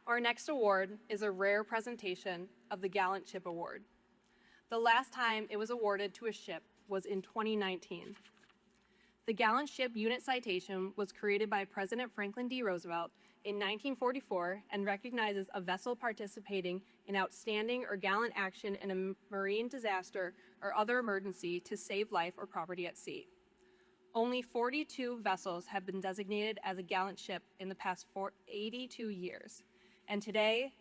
Our next award is a rare presentation of the Gallant Ship Award. The last time it was awarded to a ship was in 2019. The Gallant Ship Unit Citation was created by President Franklin D. Roosevelt in 1944 and recognizes a vessel participating in outstanding or gallant action in a marine disaster or other emergency to save life or property at sea. Only 42 vessels have been designated as a gallant ship in the past 82 years. And today,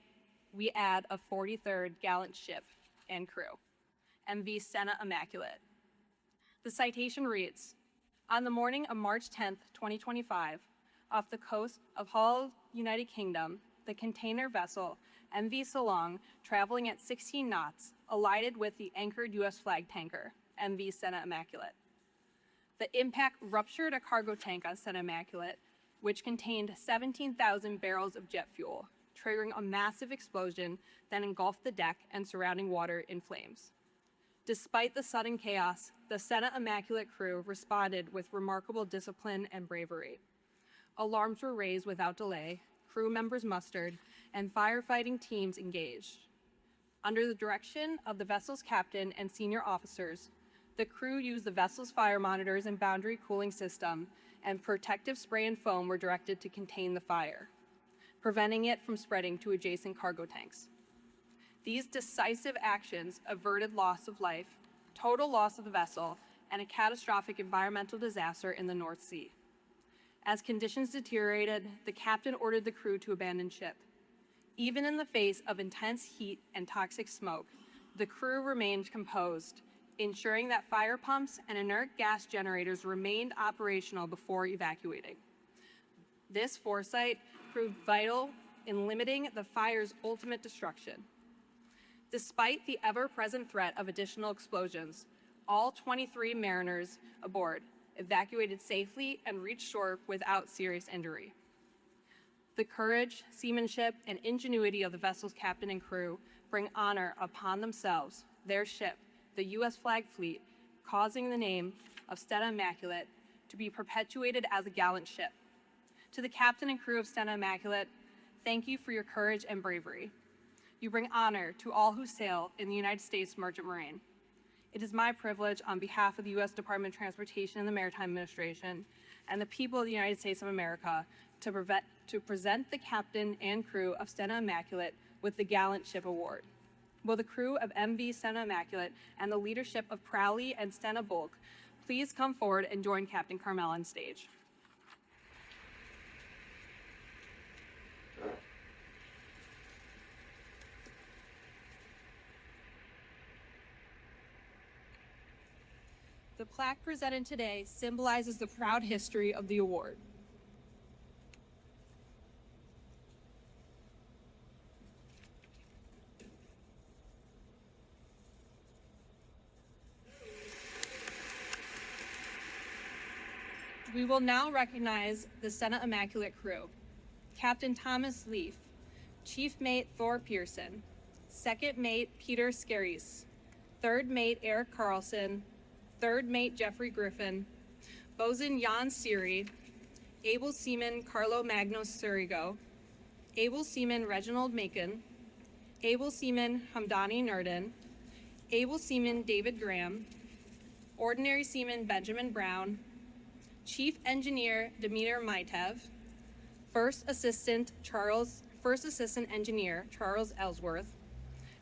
we add a 43rd gallant ship and crew, MV Stena Immaculate. The citation reads, on the morning of March 10th, 2025, off the coast of Hull, United Kingdom, the container vessel MV Ceylon, traveling at 16 knots, collided with the anchored U.S. flag tanker, MV Stena Immaculate. The impact ruptured a cargo tank on Stena Immaculate, which contained 17,000 barrels of jet fuel, triggering a massive explosion that engulfed the deck and surrounding water in flames. Despite the sudden chaos, the Stena Immaculate crew responded with remarkable discipline and bravery. Alarms were raised without delay, crew members mustered, and firefighting teams engaged. Under the direction of the vessel's captain and senior officers, the crew used the vessel's fire monitors and boundary cooling system, and protective spray and foam were directed to contain the fire, preventing it from spreading to adjacent cargo tanks. These decisive actions averted loss of life, total loss of the vessel, and a catastrophic environmental disaster in the North Sea. As conditions deteriorated, the captain ordered the crew to abandon ship. Even in the face of intense heat and toxic smoke, the crew remained composed, ensuring that fire pumps and inert gas generators remained operational before evacuating. This foresight proved vital in limiting the fire's ultimate destruction. Despite the ever-present threat of additional explosions, all 23 mariners aboard evacuated safely and reached shore without serious injury. The courage, seamanship, and ingenuity of the vessel's captain and crew bring honor upon themselves, their ship, the U.S. flag fleet, causing the name of Stena Immaculate to be perpetuated as a gallant ship. To the captain and crew of Stena Immaculate, thank you for your courage and bravery. You bring honor to all who sail in the United States Merchant Marine. It is my privilege on behalf of the U.S. Department of Transportation and the Maritime Administration and the people of the United States of America to present the captain and crew of Stena Immaculate with the Gallant Ship Award. Will the crew of MV Stena Immaculate and the leadership of Crowley and Stena Bulk please come forward and join Captain Carmel on stage? The plaque presented today symbolizes the proud history of the award. We will now recognize the Stena Immaculate crew. Captain Thomas Leaf, Chief Mate Thor Pearson, Second Mate Peter Scaris, Third Mate Eric Carlson, Third Mate Jeffrey Griffin, Bosun Jan Siri, Able Seaman Carlo Magno Surigo, Able Seaman Reginald Macon, Able Seaman Hamdani Nurdin, Able Seaman David Graham, Ordinary Seaman Benjamin Brown, Chief Engineer Demeter Maitev, First Assistant Engineer Charles Ellsworth,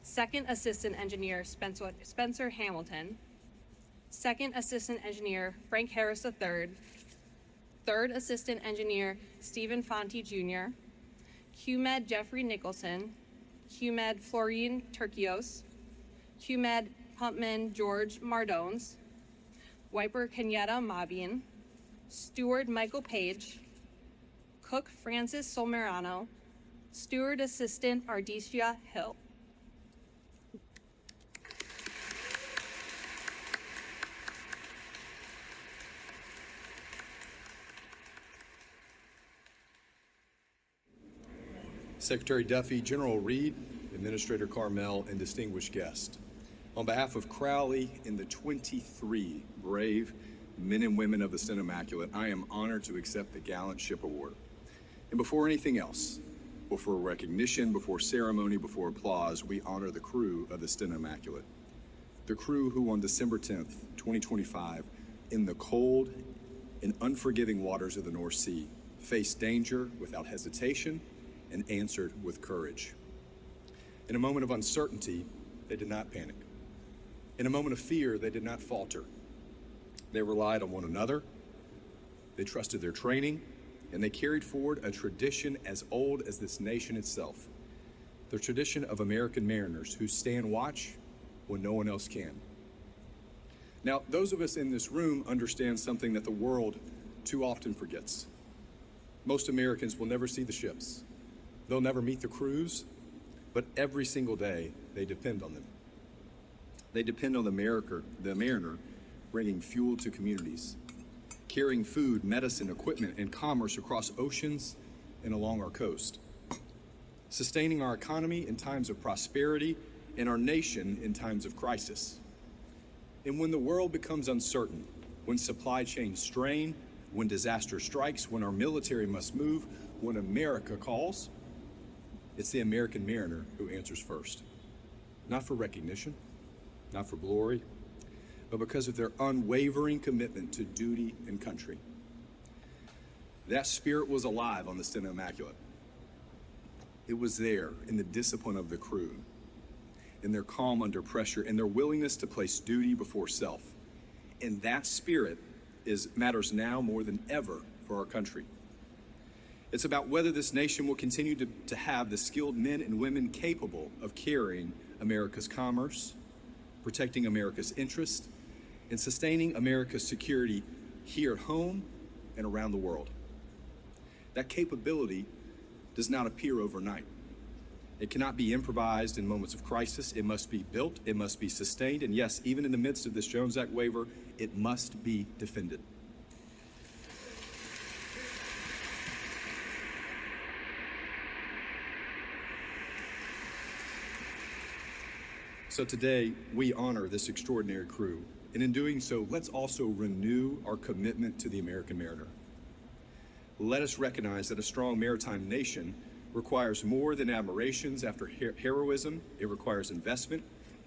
Second Assistant Engineer Spencer Hamilton, Second Assistant Engineer Frank Harris III, Third Assistant Engineer Stephen Fonte Jr., QMed Jeffrey Nicholson, QMed Florine Turkios, QMed Pumpman George Mardones, Wiper Kenyatta Mabin, Steward Michael Page, Cook Francis Solmerano, Steward Assistant Ardesia Hill. Secretary Duffy, General Reed, Administrator Carmel, and distinguished guests. On behalf of Crowley and the 23 brave men and women of the Stena Immaculate, I am honored to accept the Gallant Ship Award. And before anything else, before recognition, before ceremony, before applause, we honor the crew of the Stena Immaculate. The crew who on December 10th, 2025, in the cold and unforgiving waters of the North Sea, faced danger without hesitation and answered with courage. In a moment of uncertainty, they did not panic. In a moment of fear, they did not falter. They relied on one another, they trusted their training, and they carried forward a tradition as old as this nation itself, the tradition of American mariners who stand watch when no one else can. Now, those of us in this room understand something that the world too often forgets. Most Americans will never see the ships. They'll never meet the crews, but every single day they depend on them. They depend on the mariner bringing fuel to communities, carrying food, medicine, equipment, and commerce across oceans and along our coast, sustaining our economy in times of prosperity and our nation in times of crisis. And when the world becomes uncertain, when supply chains strain, when disaster strikes, when our military must move, when America calls, it's the American mariner who answers first. Not for recognition, not for glory, but because of their unwavering commitment to duty and country. That spirit was alive on the Stena Immaculate. It was there in the discipline of the crew, in their calm under pressure, in their willingness to place duty before self. And that spirit matters now more than ever for our country. It's about whether this nation will continue to have the skilled men and women capable of carrying America's commerce, protecting America's interests, and sustaining America's security here at home and around the world. That capability does not appear overnight. It cannot be improvised in moments of crisis. It must be built, it must be sustained, and yes, even in the midst of this Jones Act waiver, it must be defended. So today, we honor this extraordinary crew, and in doing so, let's also renew our commitment to the American mariner. Let us recognize that a strong maritime nation requires more than admirations after heroism. It requires investment.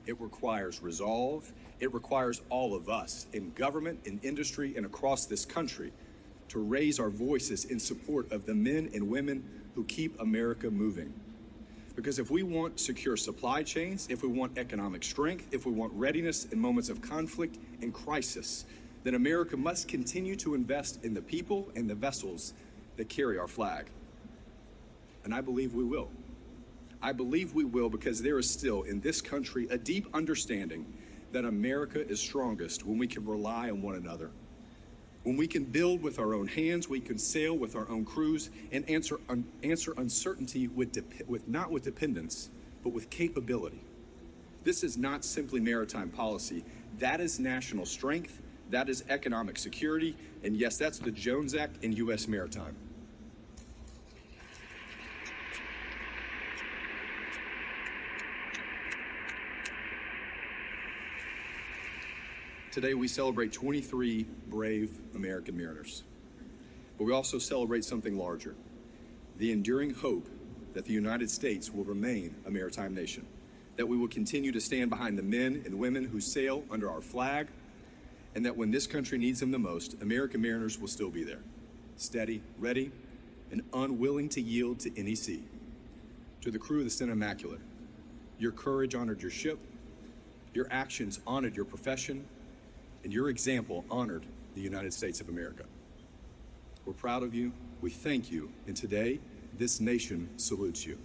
It requires resolve. It requires all of us in government, in industry, and across this country to raise our voices in support of the men and women who keep America moving. Because if we want secure supply chains, if we want economic strength, if we want readiness in moments of conflict and crisis, then America must continue to invest in the people and the vessels that carry our flag. And I believe we will. I believe we will because there is still in this country a deep understanding that America is strongest when we can rely on one another. When we can build with our own hands, we can sail with our own crews and answer uncertainty not with dependence, but with capability. This is not simply maritime policy. That is national strength, that is economic security, and yes, that's the Jones Act in U.S. maritime. Today we celebrate 23 brave American mariners, but we also celebrate something larger, the enduring hope that the United States will remain a maritime nation, that we will continue to stand behind the men and women who sail under our flag, and that when this country needs them the most, American mariners will still be there, steady, ready, and unwilling to yield to any sea. To the crew of the Stena Immaculate, your courage honored your ship, your actions honored your profession, and your example honored the United States of America. We're proud of you, we thank you, and today, this nation salutes you.